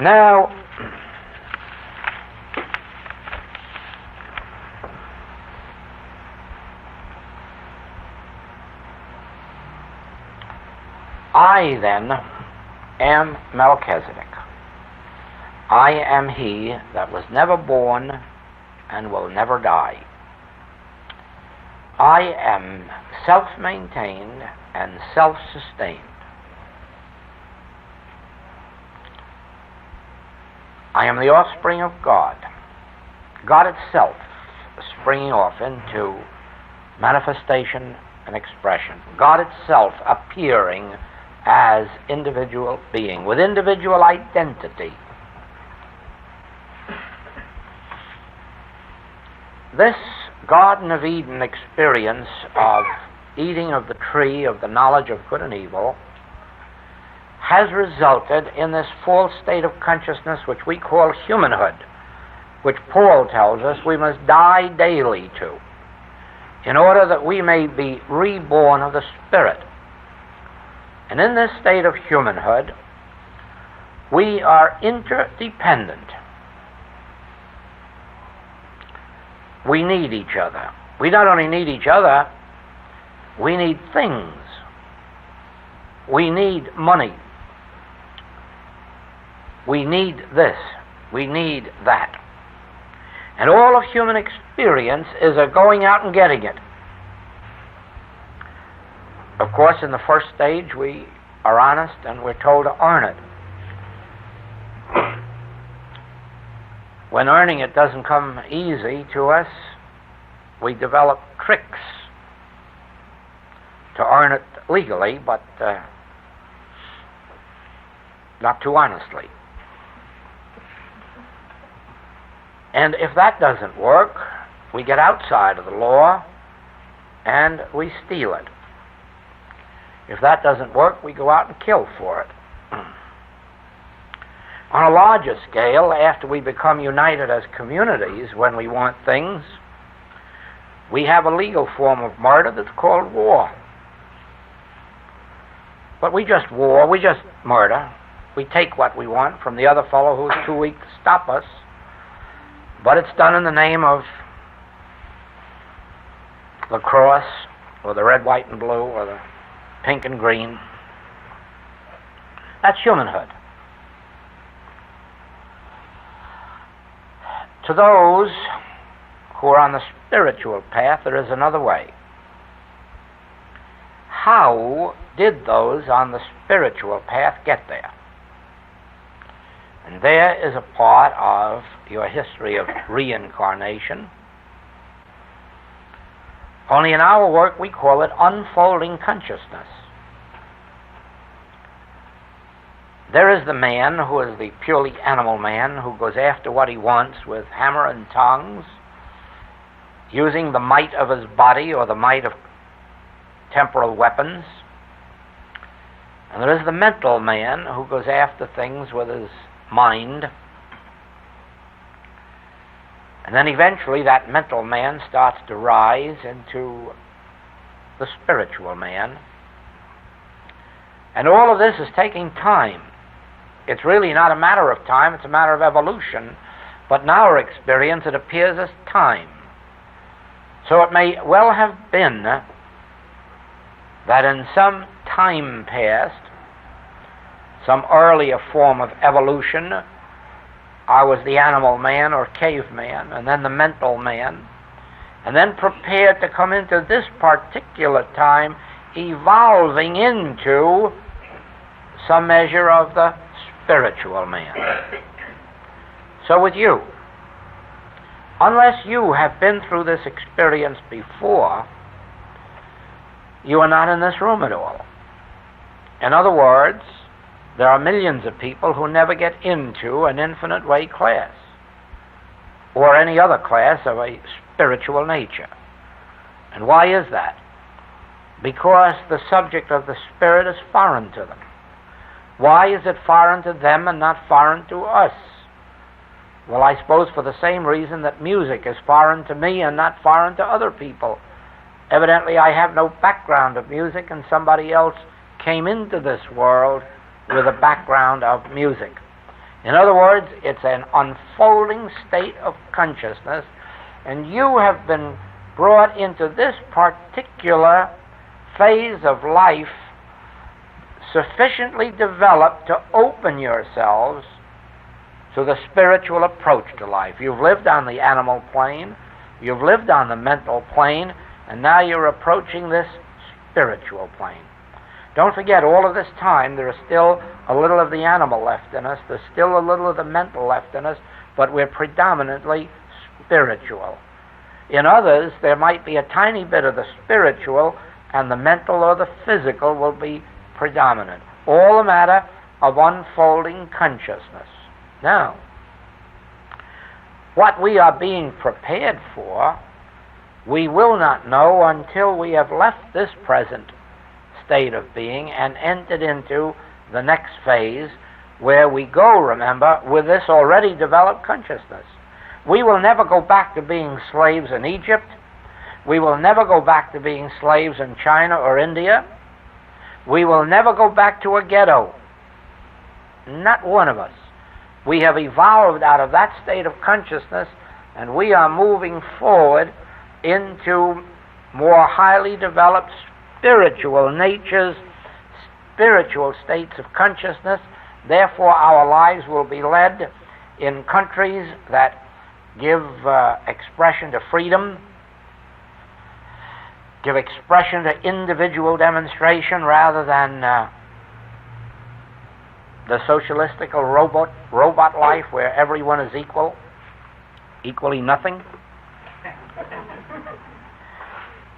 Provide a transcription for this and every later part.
Now, I then am Melchizedek. I am he that was never born and will never die. I am self-maintained and self-sustained. I am the offspring of God, God itself springing off into manifestation and expression, God itself appearing as individual being, with individual identity. This Garden of Eden experience of eating of the tree of the knowledge of good and evil has resulted in this false state of consciousness which we call humanhood, which Paul tells us we must die daily to, in order that we may be reborn of the Spirit. And in this state of humanhood, we are interdependent. We need each other. We not only need each other, we need things. We need money. We need this. We need that. And all of human experience is a going out and getting it. Of course, in the first stage, we are honest and we're told to earn it. When earning it doesn't come easy to us, we develop tricks to earn it legally, but not too honestly. And if that doesn't work, we get outside of the law and we steal it. If that doesn't work, we go out and kill for it. On a larger scale, after we become united as communities, when we want things, we have a legal form of murder that's called war. But we just war, we just murder. We take what we want from the other fellow who's too weak to stop us, but it's done in the name of the cross, or the red, white, and blue, or the pink and green. That's humanhood. To those who are on the spiritual path, there is another way. How did those on the spiritual path get there? And there is a part of your history of reincarnation. Only in our work we call it unfolding consciousness. There is the man who is the purely animal man who goes after what he wants with hammer and tongs, using the might of his body or the might of temporal weapons. And there is the mental man who goes after things with his mind. And then eventually that mental man starts to rise into the spiritual man. And all of this is taking time. It's really not a matter of time, it's a matter of evolution. But in our experience, it appears as time. So it may well have been that in some time past, some earlier form of evolution, I was the animal man or caveman, and then the mental man, and then prepared to come into this particular time, evolving into some measure of the spiritual man. So with you, unless you have been through this experience before, you are not in this room at all. In other words, there are millions of people who never get into an infinite way class or any other class of a spiritual nature. And why is that? Because the subject of the spirit is foreign to them. Why is it foreign to them and not foreign to us? Well, I suppose for the same reason that music is foreign to me and not foreign to other people. Evidently, I have no background of music, and somebody else came into this world with a background of music. In other words, it's an unfolding state of consciousness, and you have been brought into this particular phase of life sufficiently developed to open yourselves to the spiritual approach to life. You've lived on the animal plane, you've lived on the mental plane, and now you're approaching this spiritual plane. Don't forget, all of this time there is still a little of the animal left in us, there's still a little of the mental left in us, but we're predominantly spiritual. In others, there might be a tiny bit of the spiritual, and the mental or the physical will be predominant. All a matter of unfolding consciousness. Now, what we are being prepared for, we will not know until we have left this present state of being and entered into the next phase, where we go, remember, with this already developed consciousness. We will never go back to being slaves in Egypt. We will never go back to being slaves in China or India. We will never go back to a ghetto. Not one of us. We have evolved out of that state of consciousness, and we are moving forward into more highly developed spiritual natures, spiritual states of consciousness. Therefore, our lives will be led in countries that give expression to freedom, give expression to individual demonstration rather than the socialistical robot life where everyone is equally nothing.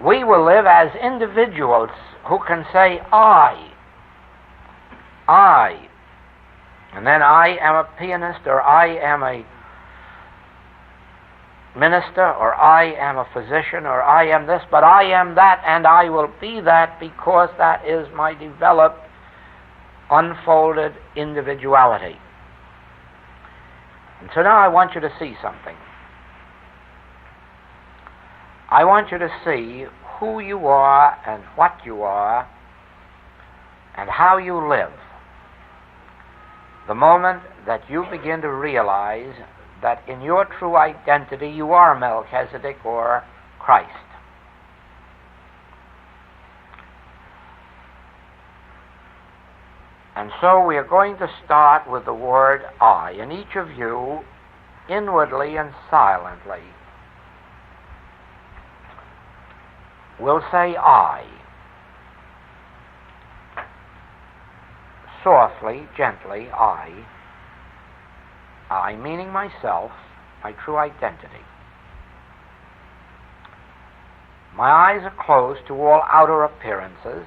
We will live as individuals who can say, I, and then I am a pianist, or I am a minister, or I am a physician, or I am this, but I am that, and I will be that because that is my developed, unfolded individuality. And so now I want you to see something. I want you to see who you are and what you are and how you live. The moment that you begin to realize that in your true identity you are Melchizedek or Christ. And so we are going to start with the word I, and each of you, inwardly and silently, will say I. Softly, gently, I meaning myself, my true identity. My eyes are closed to all outer appearances.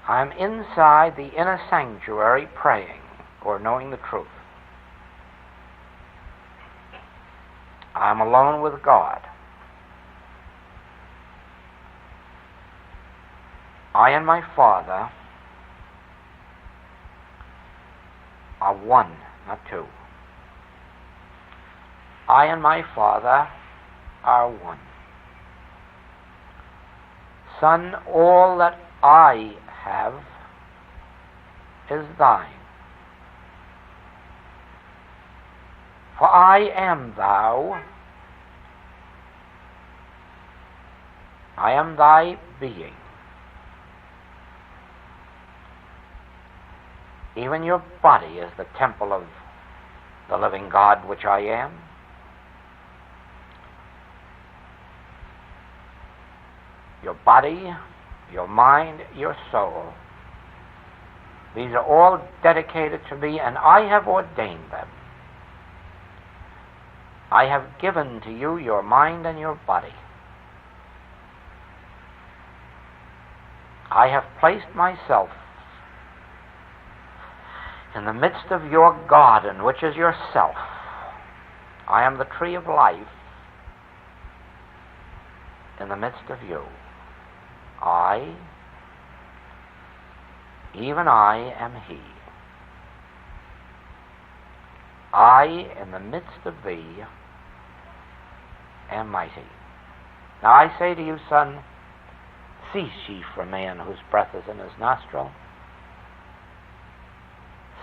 I am inside the inner sanctuary praying or knowing the truth. I am alone with God. I and my Father are one, not two. I and my Father are one. Son, all that I have is thine. For I am thou. I am thy being. Even your body is the temple of the living God which I am. Your body, your mind, your soul, these are all dedicated to me, and I have ordained them. I have given to you your mind and your body. I have placed myself in the midst of your garden, which is yourself. I am the tree of life in the midst of you. I, even I, am He. I, in the midst of thee, am mighty. Now I say to you, son, cease ye from man whose breath is in his nostril.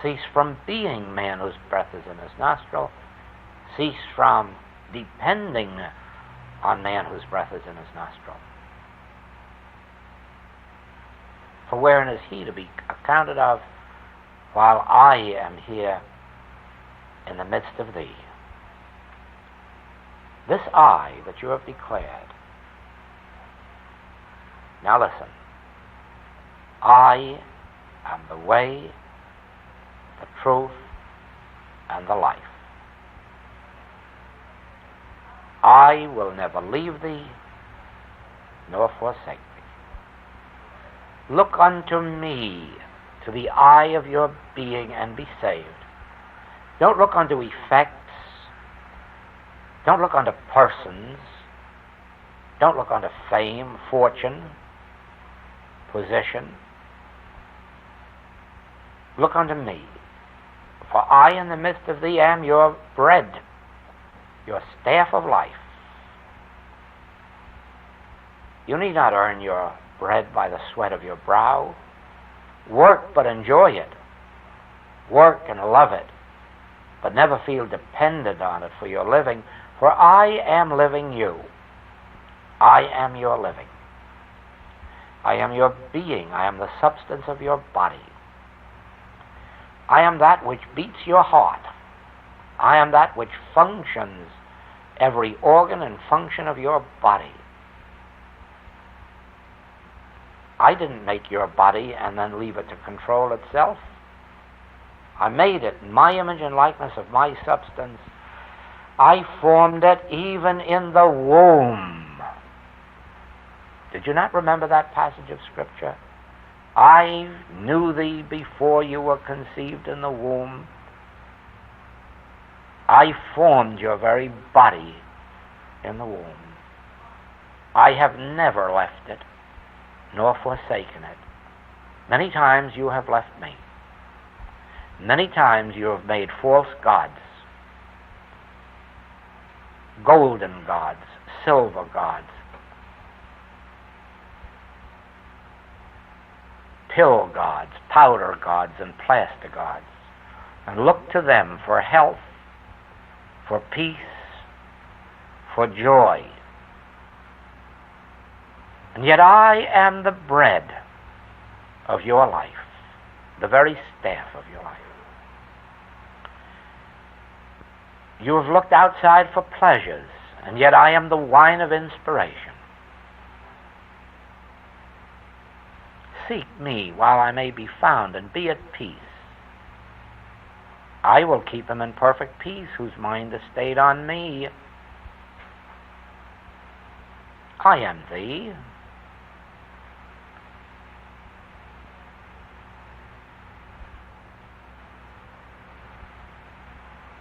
Cease from being man whose breath is in his nostril. Cease from depending on man whose breath is in his nostril. For wherein is he to be accounted of while I am here in the midst of thee? This I that you have declared. Now listen. I am the way, the truth, and the life. I will never leave thee, nor forsake thee. Look unto me, to the eye of your being, and be saved. Don't look unto effects. Don't look unto persons. Don't look unto fame, fortune, position. Look unto me, for I in the midst of thee am your bread, your staff of life. You need not earn your bread by the sweat of your brow. Work, but enjoy it. Work and love it, but never feel dependent on it for your living, for I am living you. I am your living. I am your being. I am the substance of your body. I am that which beats your heart. I am that which functions every organ and function of your body. I didn't make your body and then leave it to control itself. I made it in my image and likeness of my substance. I formed it even in the womb. Did you not remember that passage of Scripture? I knew thee before you were conceived in the womb. I formed your very body in the womb. I have never left it, nor forsaken it. Many times you have left me. Many times you have made false gods, golden gods, silver gods, pill gods, powder gods, and plaster gods, and look to them for health, for peace, for joy. And yet I am the bread of your life, the very staff of your life. You have looked outside for pleasures, and yet I am the wine of inspiration. Seek me while I may be found, and be at peace. I will keep him in perfect peace whose mind is stayed on me. I am thee.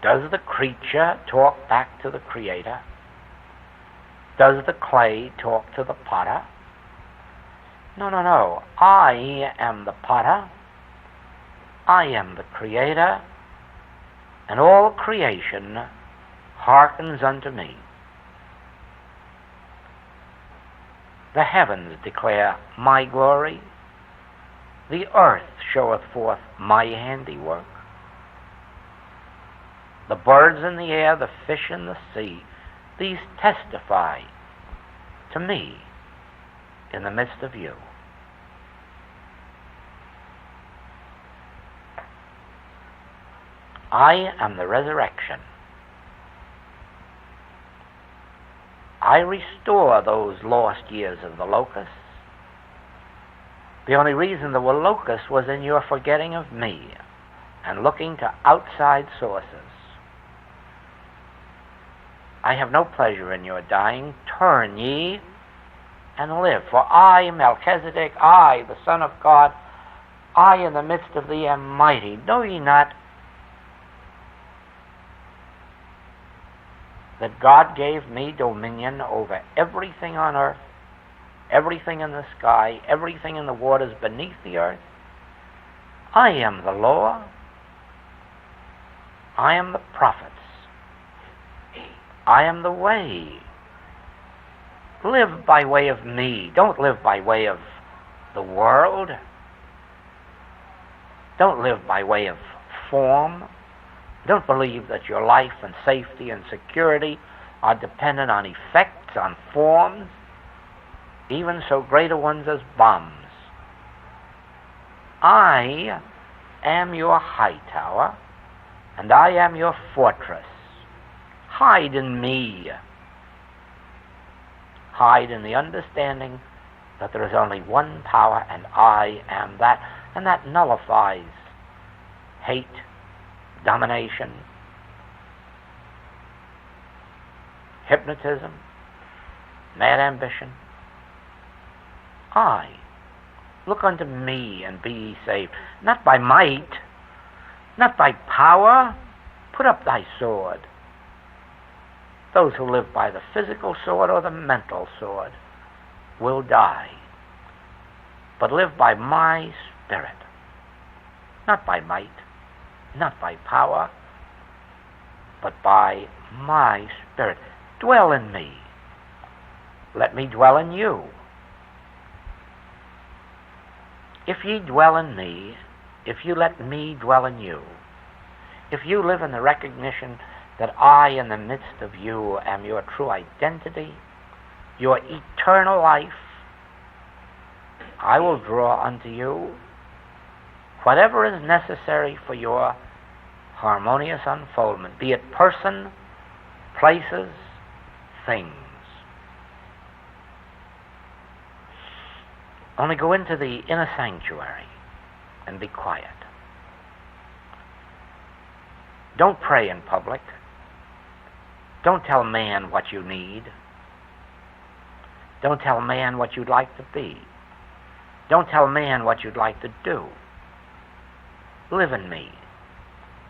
Does the creature talk back to the Creator? Does the clay talk to the potter? No, no, no. I am the potter. I am the Creator, and all creation hearkens unto me. The heavens declare my glory. The earth showeth forth my handiwork. The birds in the air, the fish in the sea, these testify to me in the midst of you. I am the resurrection. I restore those lost years of the locusts. The only reason there were locusts was in your forgetting of me and looking to outside sources. I have no pleasure in your dying. Turn ye and live. For I, Melchizedek, I, the Son of God, I in the midst of thee am mighty. Know ye not that God gave me dominion over everything on earth, everything in the sky, everything in the waters beneath the earth? I am the law. I am the prophets. I am the way. Live by way of me. Don't live by way of the world. Don't live by way of form. Don't believe that your life and safety and security are dependent on effects, on forms, even so greater ones as bombs. I am your high tower, and I am your fortress. Hide in me. Hide in the understanding that there is only one power, and I am that, and that nullifies hate, domination, hypnotism, mad ambition. I. Look unto me and be ye saved. Not by might, not by power. Put up thy sword. Those who live by the physical sword or the mental sword will die. But live by my Spirit. Not by might, not by power, but by my Spirit. Dwell in me. Let me dwell in you. If ye dwell in me, if you let me dwell in you, if you live in the recognition that I in the midst of you am your true identity, your eternal life, I will draw unto you whatever is necessary for your harmonious unfoldment, be it person, places, things. Only go into the inner sanctuary and be quiet. Don't pray in public. Don't tell man what you need. Don't tell man what you'd like to be. Don't tell man what you'd like to do. Live in me.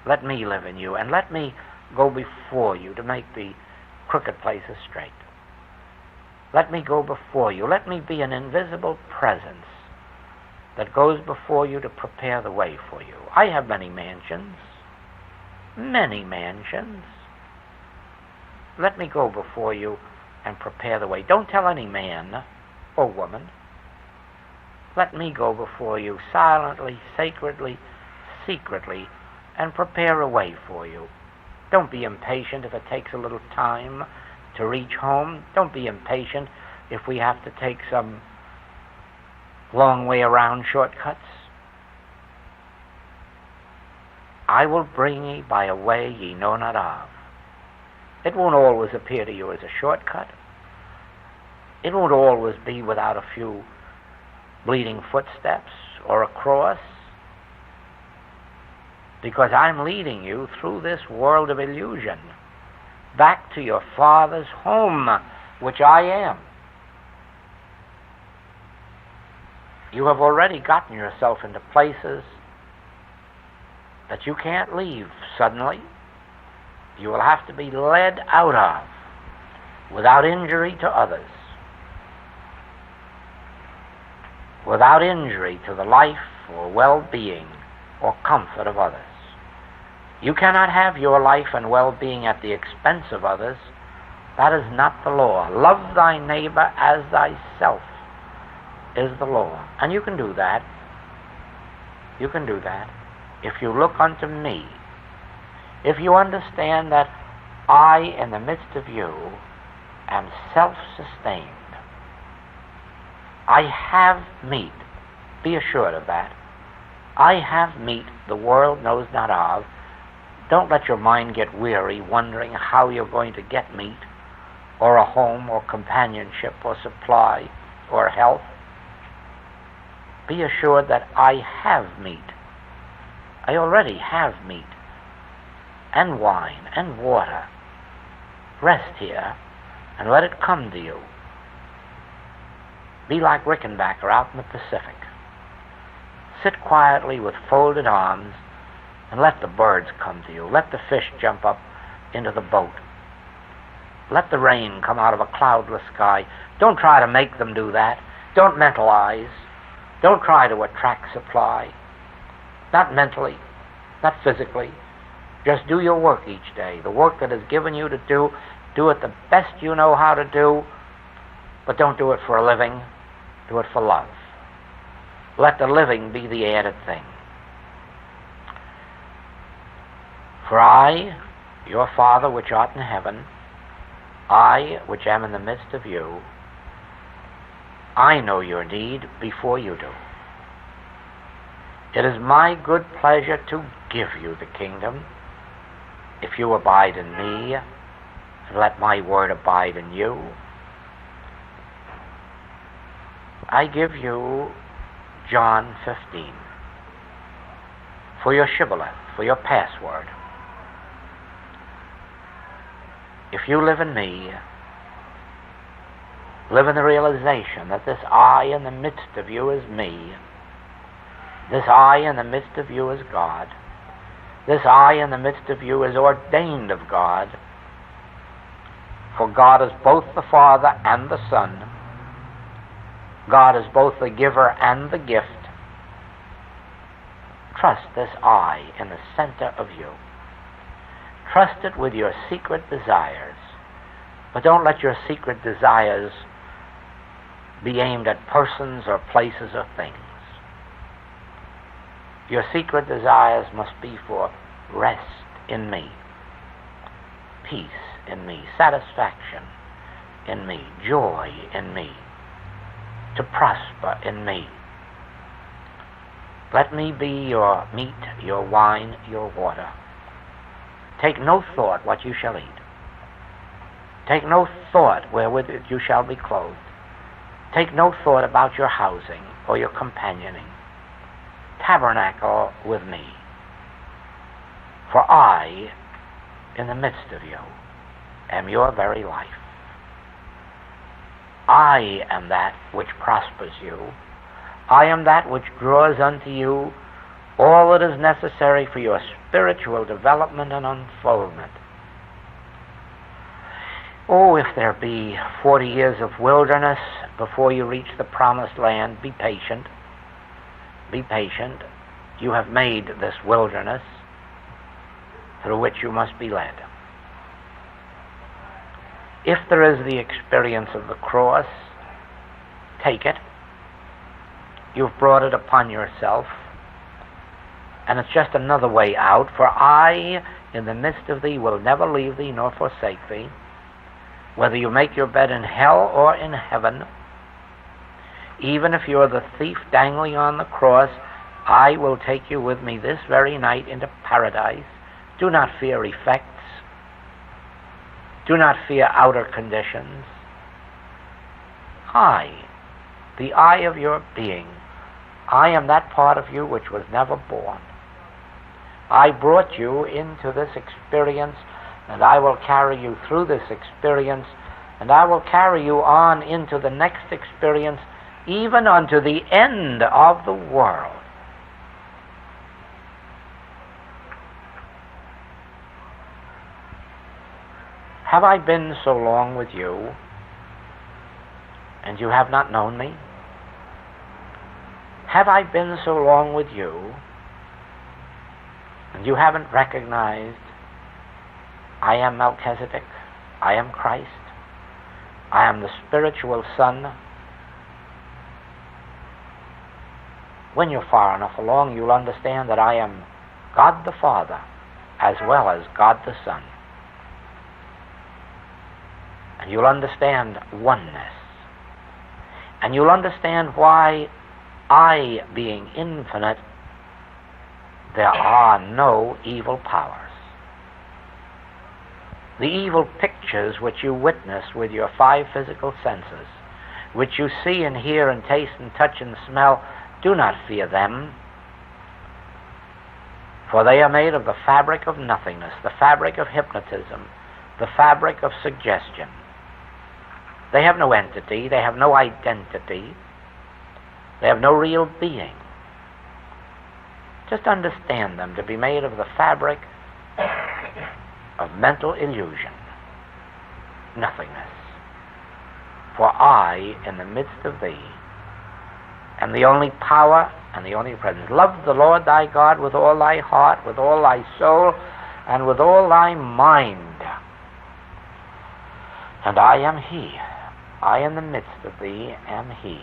Let me live in you, and let me go before you to make the crooked places straight. Let me go before you. Let me be an invisible presence that goes before you to prepare the way for you. I have many mansions. Many mansions. Let me go before you and prepare the way. Don't tell any man or woman. Let me go before you silently, sacredly, secretly, and prepare a way for you. Don't be impatient if it takes a little time to reach home. Don't be impatient if we have to take some long way around shortcuts. I will bring ye by a way ye know not of. It won't always appear to you as a shortcut. It won't always be without a few bleeding footsteps or a cross, because I'm leading you through this world of illusion back to your Father's home, which I am. You have already gotten yourself into places that you can't leave suddenly. You will have to be led out of without injury to others, without injury to the life or well-being or comfort of others. You cannot have your life and well-being at the expense of others. That is not the law. Love thy neighbor as thyself is the law. And you can do that. You can do that if you look unto me. If you understand that I, in the midst of you, am self-sustained. I have meat. Be assured of that. I have meat the world knows not of. Don't let your mind get weary wondering how you're going to get meat, or a home, or companionship, or supply, or health. Be assured that I have meat. I already have meat, and wine, and water. Rest here, and let it come to you. Be like Rickenbacker out in the Pacific. Sit quietly with folded arms, and let the birds come to you. Let the fish jump up into the boat. Let the rain come out of a cloudless sky. Don't try to make them do that. Don't mentalize. Don't try to attract supply. Not mentally, not physically. Just do your work each day. The work that is given you to do, do it the best you know how to do, but don't do it for a living. Do it for love. Let the living be the added thing. For I, your Father which art in heaven, I which am in the midst of you, I know your need before you do. It is my good pleasure to give you the kingdom if you abide in me and let my word abide in you. I give you John 15 for your shibboleth, for your password. If you live in me, live in the realization that this I in the midst of you is me, this I in the midst of you is God, this I in the midst of you is ordained of God, for God is both the Father and the Son. God is both the giver and the gift. Trust this I in the center of you. Trust it with your secret desires, but don't let your secret desires be aimed at persons or places or things. Your secret desires must be for rest in me, peace in me, satisfaction in me, joy in me, to prosper in me. Let me be your meat, your wine, your water. Take no thought what you shall eat. Take no thought wherewith you shall be clothed. Take no thought about your housing or your companioning. Tabernacle with me. For I, in the midst of you, am your very life. I am that which prospers you. I am that which draws unto you all that is necessary for your spiritual development and unfoldment. Oh, if there be 40 years of wilderness before you reach the promised land, be patient. Be patient. You have made this wilderness through which you must be led. If there is the experience of the cross, take it. You've brought it upon yourself, and it's just another way out. For I, in the midst of thee, will never leave thee nor forsake thee. Whether you make your bed in hell or in heaven, even if you're the thief dangling on the cross, I will take you with me this very night into paradise. Do not fear effects. Do not fear outer conditions. I, the I of your being, I am that part of you which was never born. I brought you into this experience, and I will carry you through this experience, and I will carry you on into the next experience, even unto the end of the world. Have I been so long with you, and you have not known me? Have I been so long with you, and you haven't recognized I am Melchizedek, I am Christ, I am the spiritual Son? When you're far enough along, you'll understand that I am God the Father as well as God the Son. And you'll understand oneness. And you'll understand why I, being infinite, there are no evil powers. The evil pictures which you witness with your 5 physical senses, which you see and hear and taste and touch and smell, do not fear them, for they are made of the fabric of nothingness, the fabric of hypnotism, the fabric of suggestion. They have no entity, they have no identity, they have no real being. Just understand them to be made of the fabric of mental illusion, nothingness. For I, in the midst of thee, am the only power and the only presence. Love the Lord thy God with all thy heart, with all thy soul, and with all thy mind. And I am he. I in the midst of thee am he.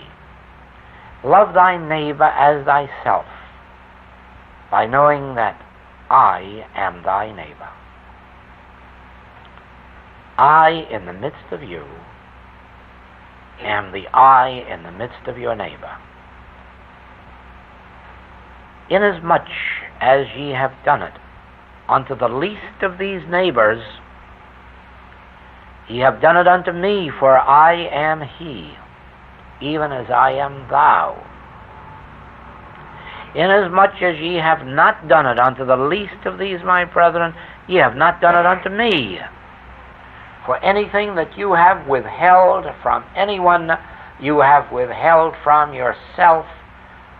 Love thy neighbor as thyself, by knowing that I am thy neighbor. I in the midst of you am the I in the midst of your neighbor. Inasmuch as ye have done it unto the least of these neighbors, ye have done it unto me, for I am he, even as I am thou. Inasmuch as ye have not done it unto the least of these my brethren, ye have not done it unto me. For anything that you have withheld from anyone, you have withheld from yourself,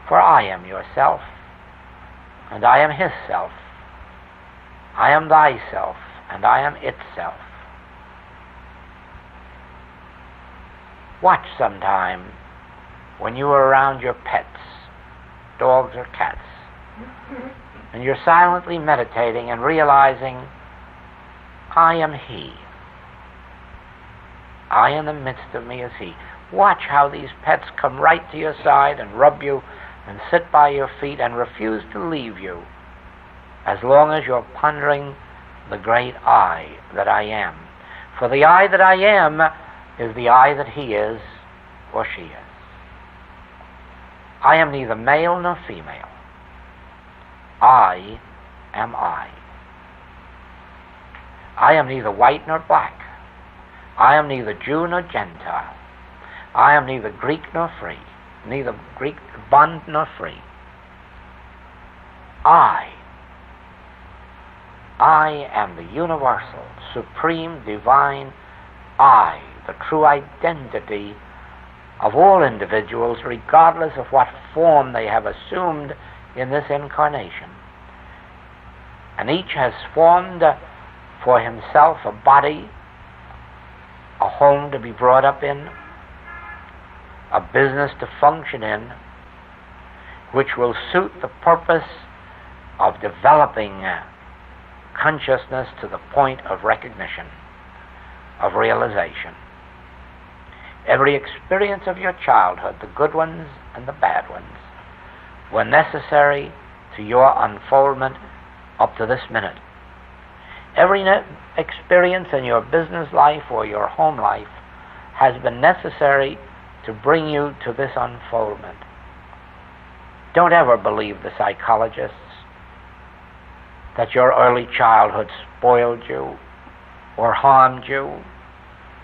for I am yourself, and I am his self. I am thyself, and I am itself. Watch sometime when you are around your pets, dogs or cats, and you're silently meditating and realizing, I am he. I in the midst of me is he. Watch how these pets come right to your side and rub you and sit by your feet and refuse to leave you as long as you're pondering the great I that I am. For the I that I am is the I that he is or she is. I am neither male nor female. I am I. I am neither white nor black. I am neither Jew nor Gentile. I am neither Greek nor free, neither Greek bond nor free. I am the universal, supreme, divine I, the true identity of all individuals, regardless of what form they have assumed in this incarnation. And each has formed for himself a body, a home to be brought up in, a business to function in, which will suit the purpose of developing consciousness to the point of recognition, of realization. Every experience of your childhood, the good ones and the bad ones, were necessary to your unfoldment up to this minute. Every experience in your business life or your home life has been necessary to bring you to this unfoldment. Don't ever believe the psychologists that your early childhood spoiled you or harmed you.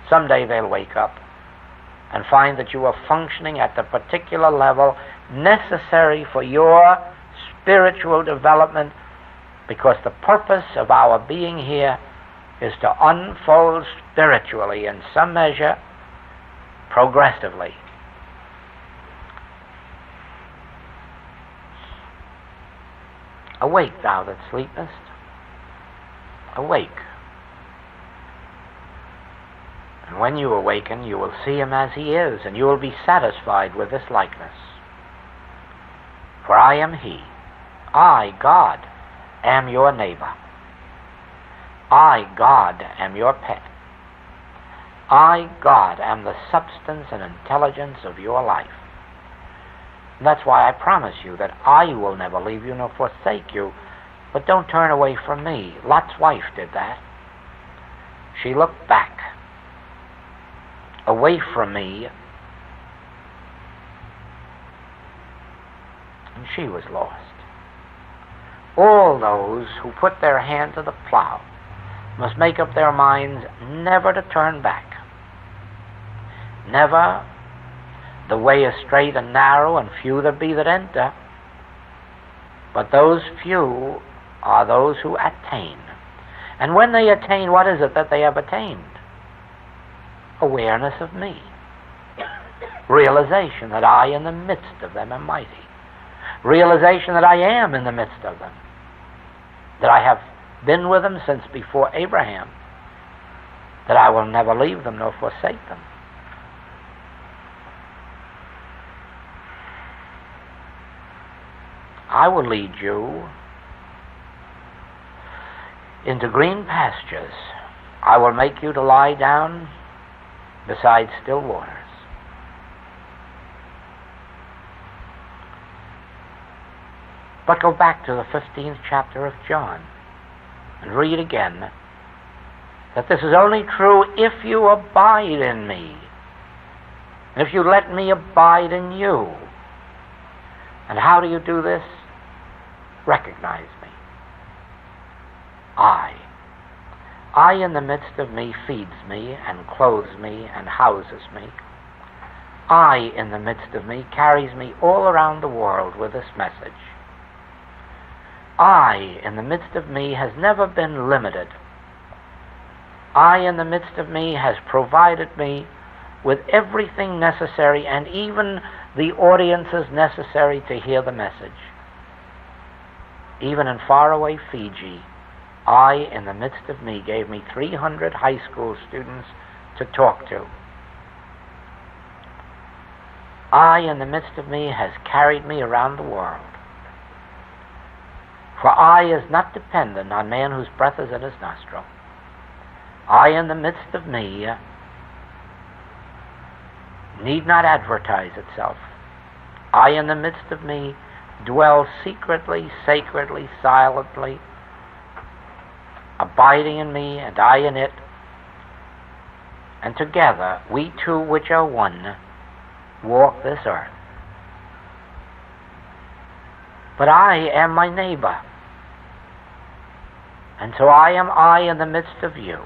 Someday they'll wake up and find that you are functioning at the particular level necessary for your spiritual development, because the purpose of our being here is to unfold spiritually in some measure, progressively. Awake, thou that sleepest. Awake. And when you awaken, you will see him as he is, and you will be satisfied with this likeness. For I am he. I, God, am your neighbor. I, God, am your pet. I, God, am the substance and intelligence of your life. And that's why I promise you that I will never leave you nor forsake you. But don't turn away from me. Lot's wife did that. She looked back, away from me, and she was lost. All those who put their hand to the plow must make up their minds never to turn back. Never. The way is straight and narrow, and few there be that enter. But those few are those who attain. And when they attain, what is it that they have attained? Awareness of me. Realization that I in the midst of them am mighty. Realization that I am in the midst of them. That I have been with them since before Abraham. That I will never leave them nor forsake them. I will lead you into green pastures. I will make you to lie down beside still waters. But go back to the 15th chapter of John and read again that this is only true if you abide in me, and if you let me abide in you. And how do you do this? Recognize me. I in the midst of me feeds me and clothes me and houses me. I in the midst of me carries me all around the world with this message. I in the midst of me has never been limited. I in the midst of me has provided me with everything necessary and even the audiences necessary to hear the message. Even in faraway Fiji, I in the midst of me gave me 300 high school students to talk to. I in the midst of me has carried me around the world. For I is not dependent on man whose breath is in his nostril. I in the midst of me need not advertise itself. I in the midst of me dwells secretly, sacredly, silently, abiding in me and I in it, and together we two which are one walk this earth. But I am my neighbor, and so I am I in the midst of you.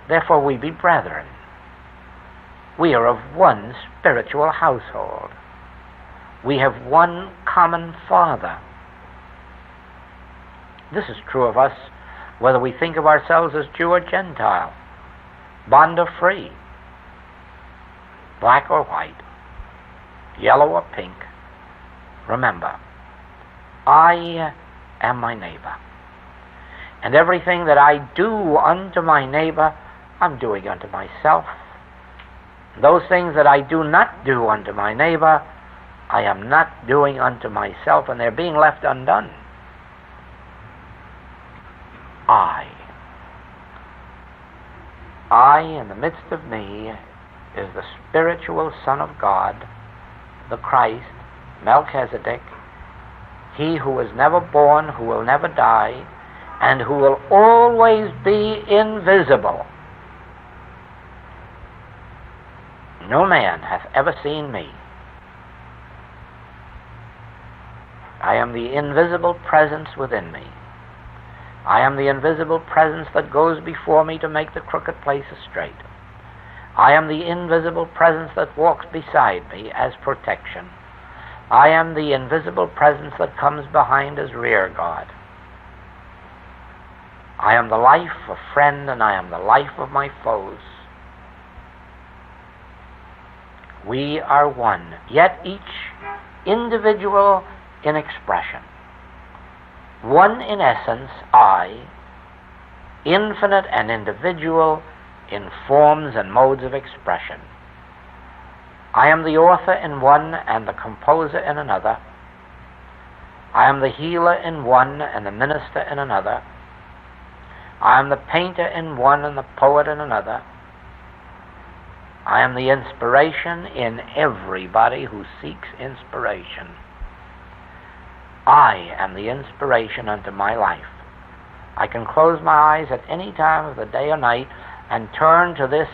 Therefore we be brethren. We are of one spiritual household. We have one common Father. This is true of us whether we think of ourselves as Jew or Gentile, bond or free, black or white, yellow or pink. Remember, I am my neighbor. And everything that I do unto my neighbor, I'm doing unto myself. Those things that I do not do unto my neighbor, I am not doing unto myself, and they're being left undone. I in the midst of me is the spiritual Son of God, the Christ, Melchizedek, he who was never born, who will never die, and who will always be invisible. No man hath ever seen me. I am the invisible presence within me. I am the invisible presence that goes before me to make the crooked places straight. I am the invisible presence that walks beside me as protection. I am the invisible presence that comes behind as rear guard. I am the life of friend, and I am the life of my foes. We are one, yet each individual in expression. One in essence, I, infinite and individual in forms and modes of expression. I am the author in one and the composer in another. I am the healer in one and the minister in another. I am the painter in one and the poet in another. I am the inspiration in everybody who seeks inspiration. I am the inspiration unto my life. I can close my eyes at any time of the day or night and turn to this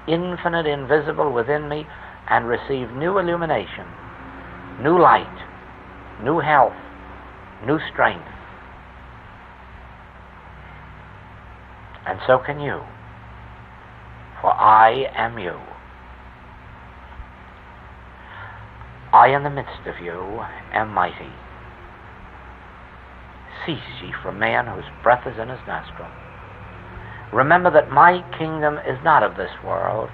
infinite invisible within me and receive new illumination, new light, new health, new strength. And so can you, for I am you. I in the midst of you am mighty. Cease ye from man whose breath is in his nostril. Remember that my kingdom is not of this world.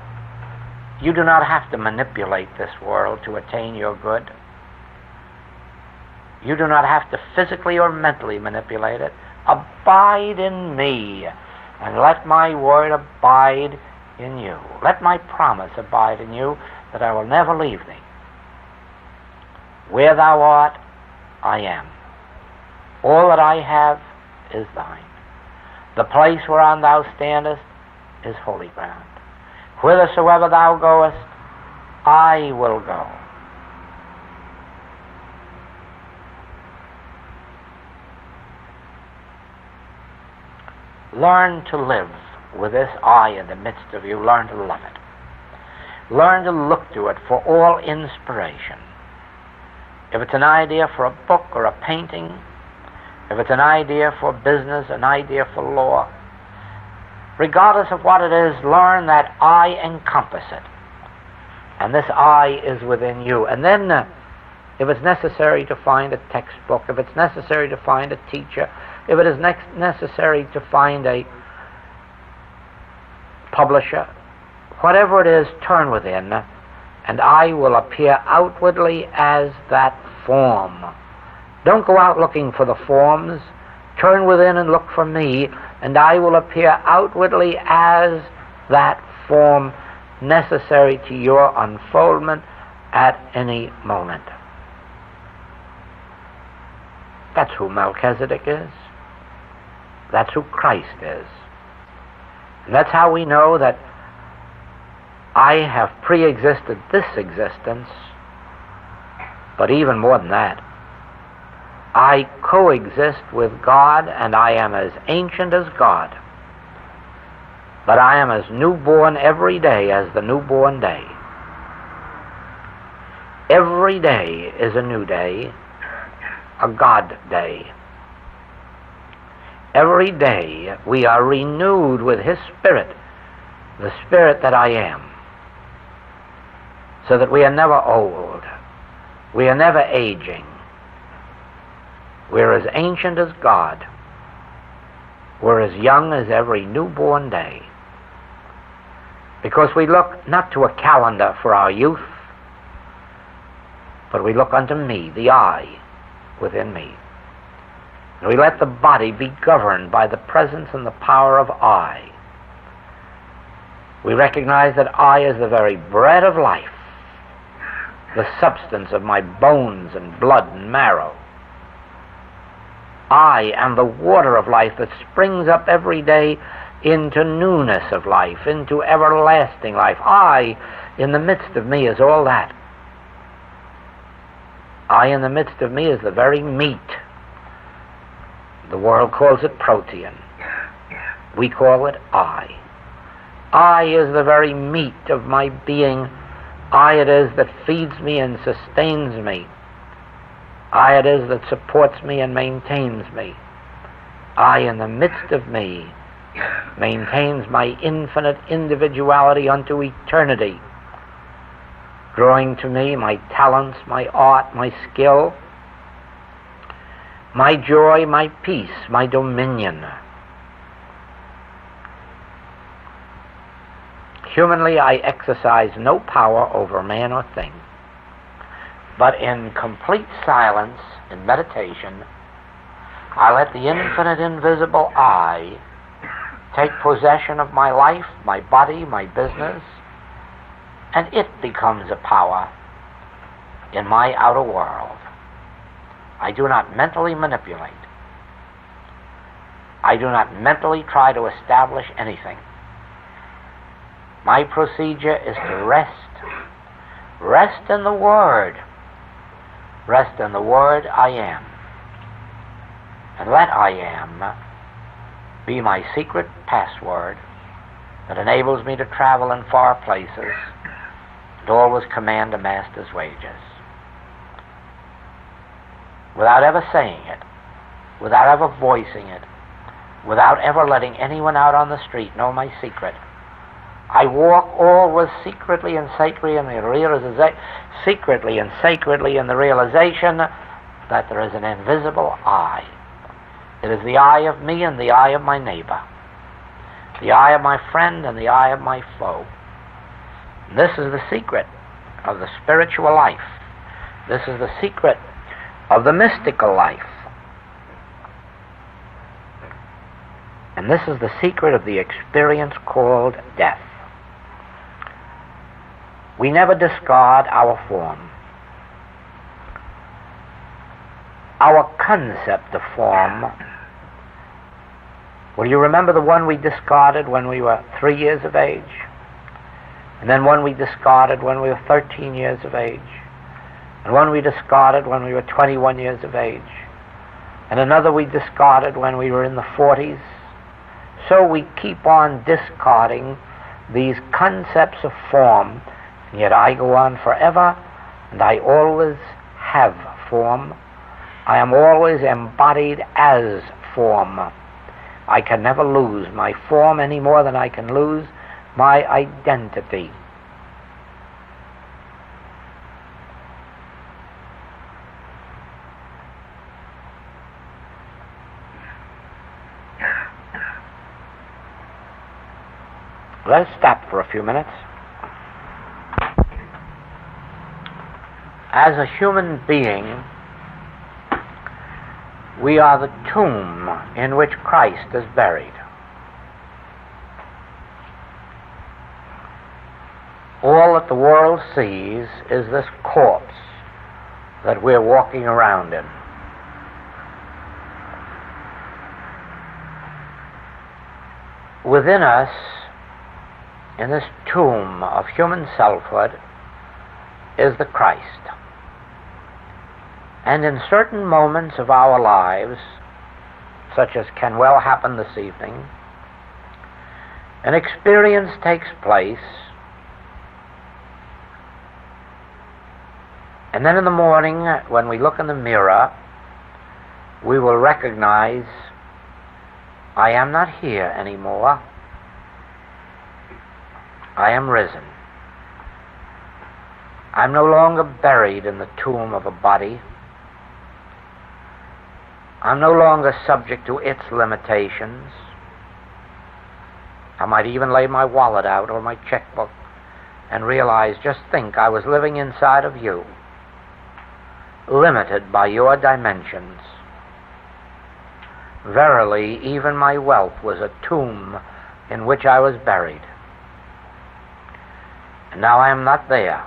You do not have to manipulate this world to attain your good. You do not have to physically or mentally manipulate it. Abide in me, and let my word abide in you. Let my promise abide in you, that I will never leave thee. Where thou art, I am. All that I have is thine. The place whereon thou standest is holy ground. Whithersoever thou goest, I will go. learn to live with this I in the midst of you. Learn to love it. Learn to look to it for all inspiration. If it's an idea for a book or a painting, if it's an idea for business, an idea for law, regardless of what it is, learn that I encompass it. And this I is within you. And then, if it's necessary to find a textbook, if it's necessary to find a teacher, if it is necessary to find a publisher, whatever it is, turn within, and I will appear outwardly as that form. Don't go out looking for the forms. Turn within and look for me, and I will appear outwardly as that form necessary to your unfoldment at any moment. That's who Melchizedek is. That's who Christ is. And that's how we know that I have pre-existed this existence, but even more than that, I coexist with God, and I am as ancient as God, but I am as newborn every day as the newborn day. Every day is a new day, a God day. Every day we are renewed with His Spirit, the Spirit that I am, so that we are never old, we are never aging. We're as ancient as God. We're as young as every newborn day. Because we look not to a calendar for our youth, but we look unto me, the I within me. And we let the body be governed by the presence and the power of I. We recognize that I is the very bread of life, the substance of my bones and blood and marrow. I am the water of life that springs up every day into newness of life, into everlasting life. I, in the midst of me, is all that. I, in the midst of me, is the very meat. The world calls it protein. We call it I. I is the very meat of my being. I it is that feeds me and sustains me. I it is that supports me and maintains me. I, in the midst of me, maintains my infinite individuality unto eternity, drawing to me my talents, my art, my skill, my joy, my peace, my dominion. Humanly, I exercise no power over man or thing. But in complete silence, in meditation, I let the infinite invisible I take possession of my life, my body, my business, and it becomes a power in my outer world. I do not mentally manipulate. I do not mentally try to establish anything. My procedure is to rest. Rest in the Word. Rest in the Word I am. And let I am be my secret password that enables me to travel in far places and always command a master's wages. Without ever saying it, without ever voicing it, without ever letting anyone out on the street know my secret, I walk always secretly and sacredly in the realization that there is an invisible I. It is the I of me and the I of my neighbor, the I of my friend and the I of my foe. This is the secret of the spiritual life. This is the secret of the mystical life. And this is the secret of the experience called death. We never discard our form. Our concept of form. Will you remember the one we discarded when we were 3 years of age? And then one we discarded when we were 13 years of age? And one we discarded when we were 21 years of age? And another we discarded when we were in the 40s? so we keep on discarding these concepts of form, and yet I go on forever, and I always have form. I am always embodied as form. I can never lose my form any more than I can lose my identity. Let's stop for a few minutes. As a human being, we are the tomb in which Christ is buried. All that the world sees is this corpse that we're walking around in. Within us, in this tomb of human selfhood, is the Christ. And in certain moments of our lives, such as can well happen this evening, an experience takes place, and then in the morning, when we look in the mirror, we will recognize, I am not here anymore. I am risen. I'm no longer buried in the tomb of a body. I'm no longer subject to its limitations. I might even lay my wallet out or my checkbook and realize, just think, I was living inside of you, limited by your dimensions. Verily, even my wealth was a tomb in which I was buried. And now I am not there.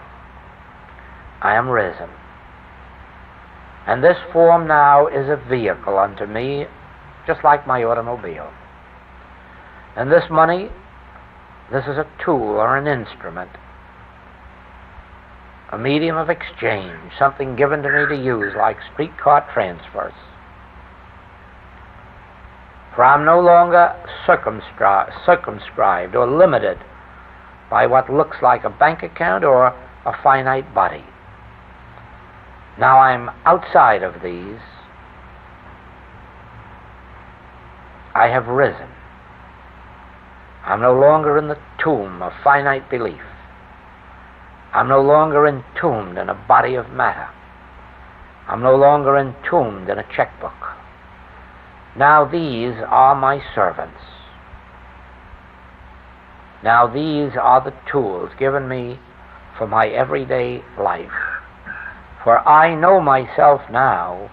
I am risen. And this form now is a vehicle unto me, just like my automobile. And this money, this is a tool or an instrument, a medium of exchange, something given to me to use like streetcar transfers. For I'm no longer circumscribed or limited by what looks like a bank account or a finite body. Now I'm outside of these. I have risen. I'm no longer in the tomb of finite belief. I'm no longer entombed in a body of matter. I'm no longer entombed in a checkbook. Now these are my servants. Now these are the tools given me for my everyday life. For I know myself now,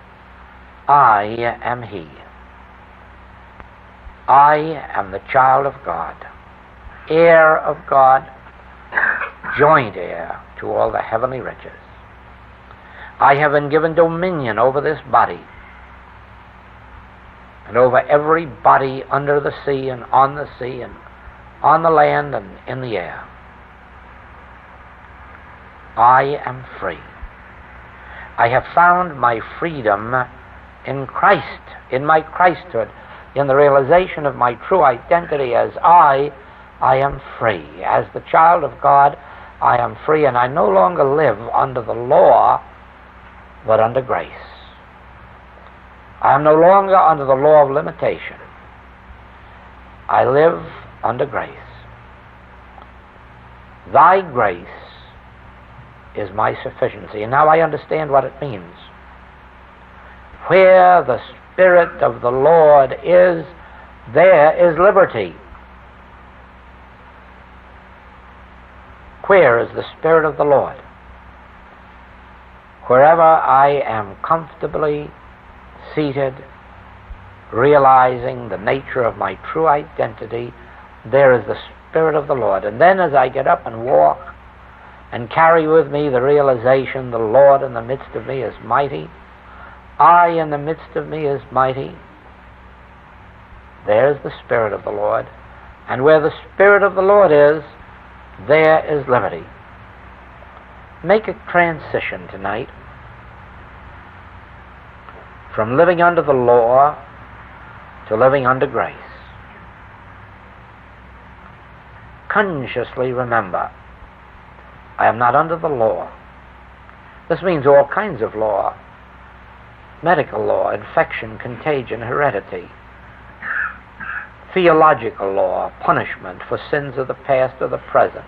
I am He. I am the child of God, heir of God, joint heir to all the heavenly riches. I have been given dominion over this body, and over every body under the sea and on the land and in the air. I am free. I have found my freedom in Christ, in my Christhood, in the realization of my true identity as I am free. As the child of God, I am free, and I no longer live under the law, but under grace. I am no longer under the law of limitation. I live under grace. Thy grace is my sufficiency. And now I understand what it means. Where the Spirit of the Lord is, there is liberty. Where is the Spirit of the Lord? Wherever I am comfortably seated, realizing the nature of my true identity, there is the Spirit of the Lord. And then as I get up and walk and carry with me the realization the Lord in the midst of me is mighty, I in the midst of me is mighty, there's the Spirit of the Lord. And where the Spirit of the Lord is, there is liberty. Make a transition tonight from living under the law to living under grace. consciously remember, I am not under the law. This means all kinds of law. Medical law, infection, contagion, heredity. Theological law, punishment for sins of the past or the present,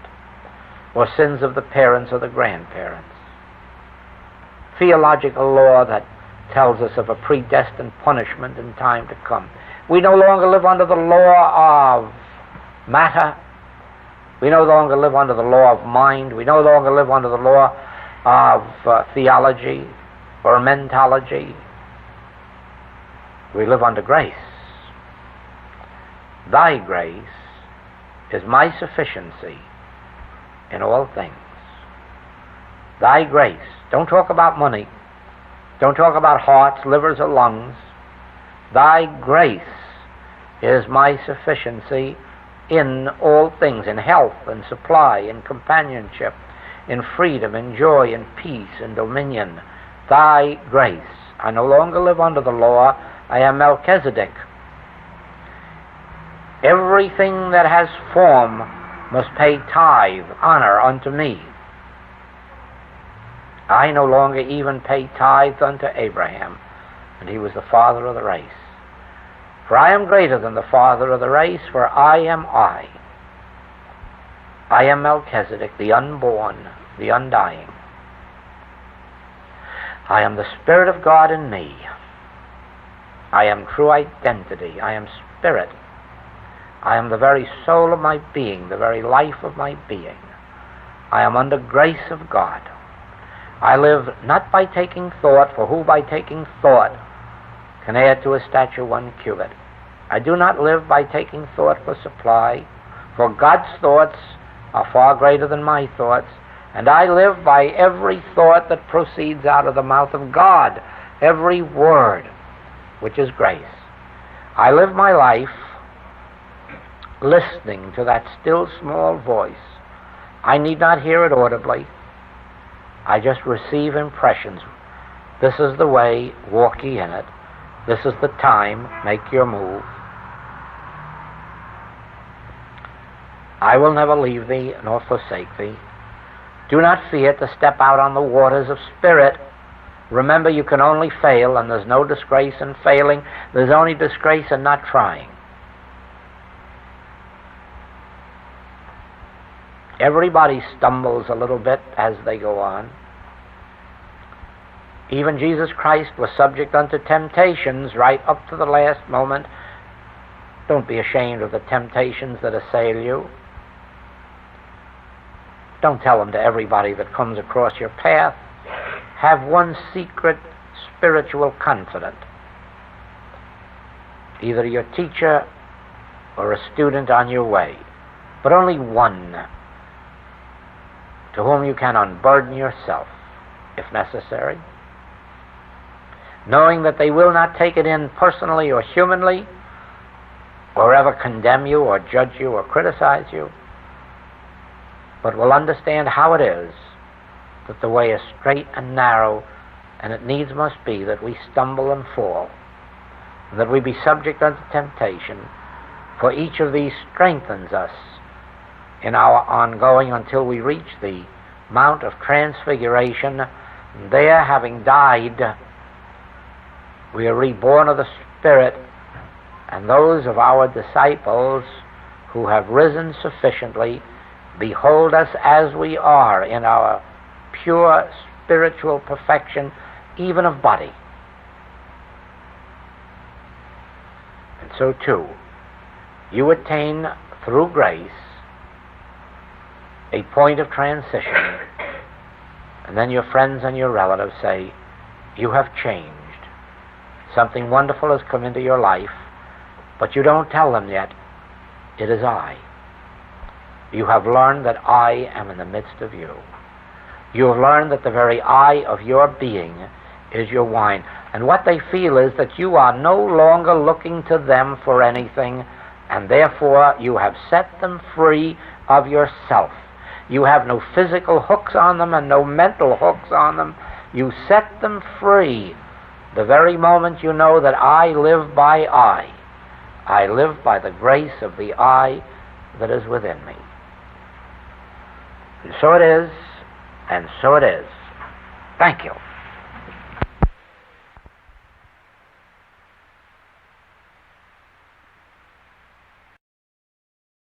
or sins of the parents or the grandparents. Theological law that tells us of a predestined punishment in time to come. We no longer live under the law of matter. We no longer live under the law of mind. We no longer live under the law of theology or mentology. We live under grace. Thy grace is my sufficiency in all things. Thy grace. Don't talk about money. Don't talk about hearts, livers, or lungs. Thy grace is my sufficiency in all things, in health and supply, in companionship, in freedom, in joy, in peace, in dominion. Thy grace. I no longer live under the law. I am Melchizedek. Everything that has form must pay tithe, honor unto me. I no longer even pay tithes unto Abraham, and he was the father of the race. For I am greater than the father of the race, for I am I. I am Melchizedek, the unborn, the undying. I am the Spirit of God in me. I am true identity. I am spirit. I am the very soul of my being, the very life of my being. I am under grace of God. I live not by taking thought, for who by taking thought can add to a stature 1 cubit. I do not live by taking thought for supply, for God's thoughts are far greater than my thoughts, and I live by every thought that proceeds out of the mouth of God, every word, which is grace. I live my life listening to that still small voice. I need not hear it audibly. I just receive impressions. This is the way, walk ye in it. This is the time, make your move. I will never leave thee nor forsake thee. Do not fear to step out on the waters of spirit. Remember, you can only fail, and there's no disgrace in failing. There's only disgrace in not trying. Everybody stumbles a little bit as they go on. Even Jesus Christ was subject unto temptations right up to the last moment. Don't be ashamed of the temptations that assail you. Don't tell them to everybody that comes across your path. Have one secret spiritual confidant, either your teacher or a student on your way, but only one to whom you can unburden yourself, if necessary, knowing that they will not take it in personally or humanly, or ever condemn you or judge you or criticize you, but will understand how it is that the way is straight and narrow, and it needs must be that we stumble and fall, and that we be subject unto temptation, for each of these strengthens us in our ongoing until we reach the Mount of Transfiguration. There, having died, we are reborn of the Spirit, and those of our disciples who have risen sufficiently behold us as we are in our pure spiritual perfection, even of body. And so too, you attain through grace a point of transition, and then your friends and your relatives say, you have changed. Something wonderful has come into your life, but you don't tell them yet, it is I. You have learned that I am in the midst of you. You have learned that the very I of your being is your wine. And what they feel is that you are no longer looking to them for anything, and therefore you have set them free of yourself. You have no physical hooks on them and no mental hooks on them. You set them free the very moment you know that I live by I. I live by the grace of the I that is within me. And so it is, and so it is. Thank you.